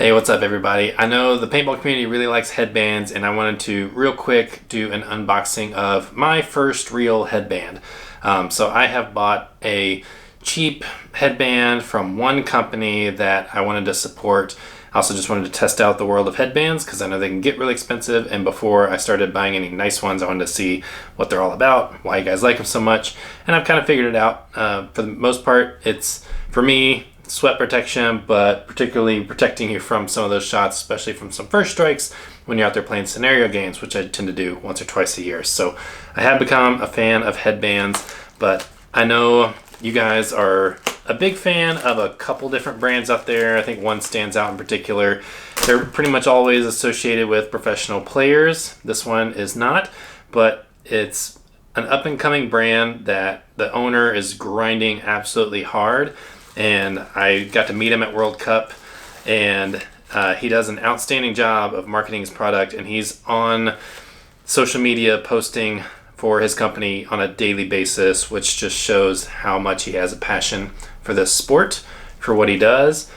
Hey, what's up everybody? I know the paintball community really likes headbands, and I wanted to real quick do an unboxing of my first real headband. So I have bought a cheap headband from one company that I wanted to support. I also just wanted to test out the world of headbands because I know they can get really expensive, and before I started buying any nice ones, I wanted to see what they're all about, why you guys like them so much, and I've kind of figured it out. For the most part, it's, for me, sweat protection, but particularly protecting you from some of those shots, especially from some first strikes when you're out there playing scenario games, which I tend to do once or twice a year. So I have become a fan of headbands, but I know you guys are a big fan of a couple different brands out there. I think one stands out in particular. They're pretty much always associated with professional players. This one is not, but it's an up-and-coming brand that the owner is grinding absolutely hard. And I got to meet him at World Cup, and he does an outstanding job of marketing his product, and he's on social media posting for his company on a daily basis, which just shows how much he has a passion for this sport, for what he does.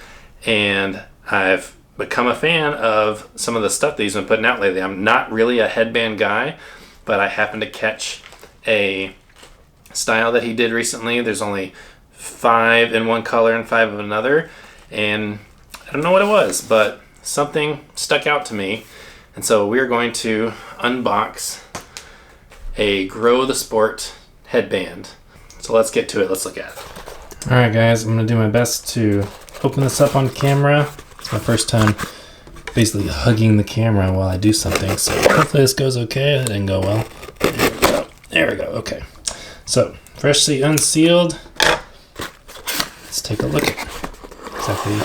And I've become a fan of some of the stuff that he's been putting out lately. I'm not really a headband guy, but I happened to catch a style that he did recently. There's only 5 in one color and 5 of another, and I don't know what it was, but something stuck out to me, and so we're going to unbox a Grow the Sport headband. So let's get to it. Let's look at it. Alright guys, I'm going to do my best to open this up on camera. It's my first time basically hugging the camera while I do something, so hopefully this goes okay. That didn't go well. There we go. There we go. Okay. So, freshly unsealed. Let's take a look at exactly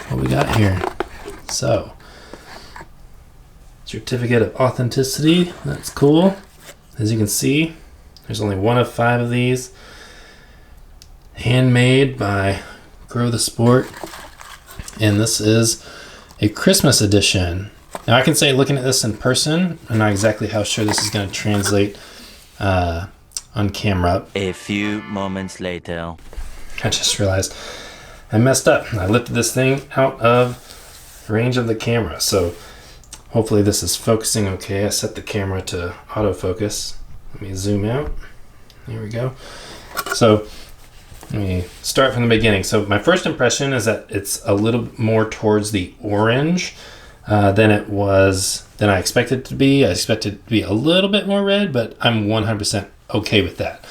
what we got here. So, certificate of authenticity. That's cool. As you can see, there's only one of 5 of these. Handmade by Grow the Sport. And this is a Christmas edition. Now I can say, looking at this in person, I'm not exactly how sure this is going to translate on camera. A few moments later. I just realized I messed up. I lifted this thing out of range of the camera. So hopefully this is focusing okay. I set the camera to autofocus. Let me zoom out. There we go. So let me start from the beginning. So my first impression is that it's a little more towards the orange than I expected it to be. I expected it to be a little bit more red, but I'm 100% okay with that.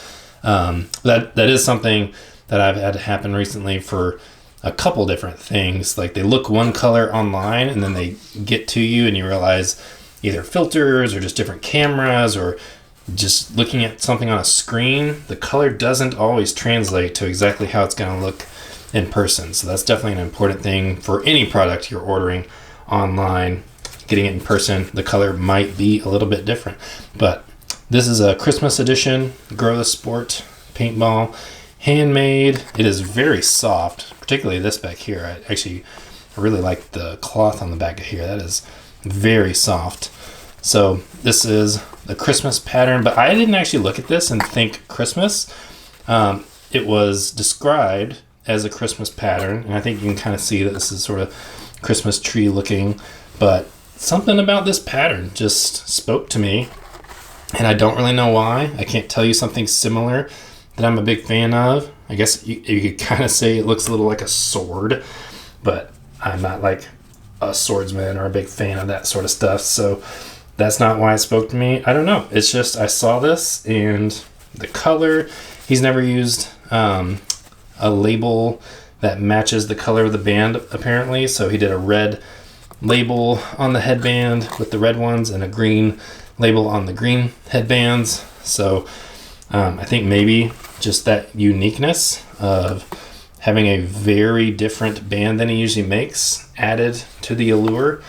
That is something that I've had to happen recently for a couple different things. Like, they look one color online and then they get to you and you realize either filters or just different cameras or just looking at something on a screen, the color doesn't always translate to exactly how it's going to look in person. So that's definitely an important thing for any product you're ordering online. Getting it in person, the color might be a little bit different. But this is a Christmas edition Grow the Sport paintball. Handmade. It is very soft, particularly this back here. I really like the cloth on the back of here. That is very soft. So this is the Christmas pattern, but I didn't actually look at this and think Christmas. It was described as a Christmas pattern, and I think you can kind of see that this is sort of Christmas tree looking, but something about this pattern just spoke to me, and I don't really know why. I can't tell you something similar that I'm a big fan of. I guess you could kind of say it looks a little like a sword, but I'm not like a swordsman or a big fan of that sort of stuff, so that's not why it spoke to me. I don't know. It's just I saw this and the color. He's never used a label that matches the color of the band, apparently, so he did a red label on the headband with the red ones and a green label on the green headbands. So I think maybe just that uniqueness of having a very different band than he usually makes added to the allure.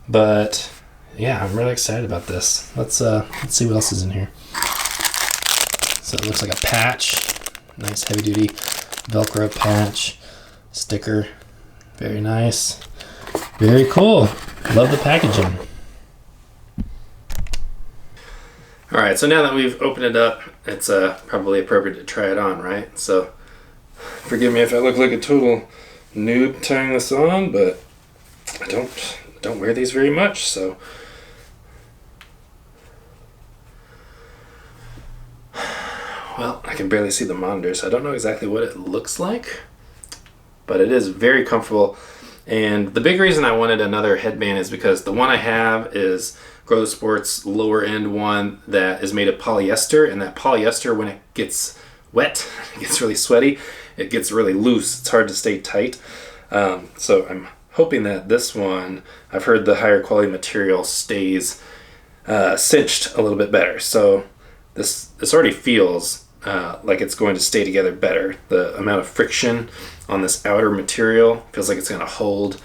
But yeah, I'm really excited about this. Let's see what else is in here. So it looks like a patch, nice heavy duty Velcro patch, sticker, very nice, very cool. Love the packaging. All right, so now that we've opened it up, it's probably appropriate to try it on, right? So forgive me if I look like a total noob tying this on, but I don't wear these very much, so well, I can barely see the monitor, so I don't know exactly what it looks like, but it is very comfortable. And the big reason I wanted another headband is because the one I have is Grow the Sport's lower end one that is made of polyester, and that polyester, when it gets wet, it gets really sweaty, it gets really loose. It's hard to stay tight. So I'm hoping that this one, I've heard the higher quality material stays cinched a little bit better. So this already feels like it's going to stay together better. The amount of friction on this outer material feels like it's going to hold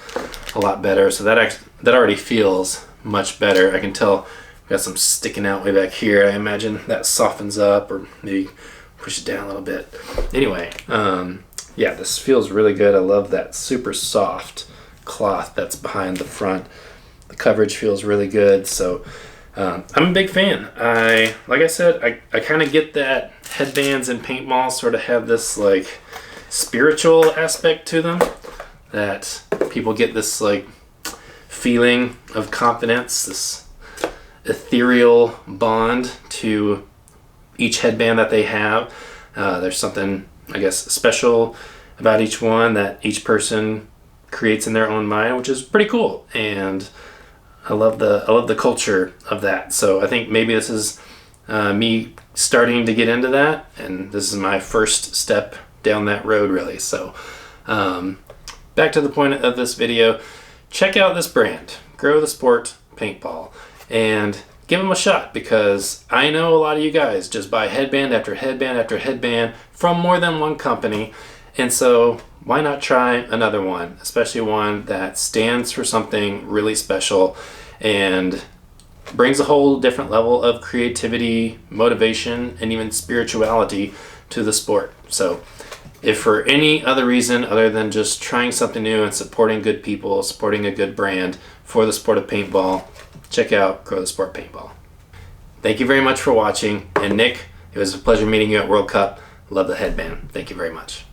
a lot better. So that already feels much better. I can tell I've got some sticking out way back here. I imagine that softens up, or maybe push it down a little bit. Anyway, yeah, this feels really good. I love that super soft cloth that's behind the front. The coverage feels really good. So I'm a big fan. Like I said, I kind of get that headbands and paintballs sort of have this like spiritual aspect to them, that people get this like feeling of confidence, this ethereal bond to each headband that they have. There's something, I guess, special about each one that each person creates in their own mind, which is pretty cool. And I love the culture of that. So I think maybe this is me starting to get into that, and this is my first step down that road, really. So back to the point of this video, check out this brand, Grow the Sport Paintball, and give them a shot, because I know a lot of you guys just buy headband after headband after headband from more than one company, and so why not try another one, especially one that stands for something really special and brings a whole different level of creativity, motivation, and even spirituality to the sport. So if for any other reason other than just trying something new and supporting good people, supporting a good brand for the sport of paintball, check out Grow the Sport Paintball. Thank you very much for watching. And Nick, it was a pleasure meeting you at World Cup. Love the headband. Thank you very much.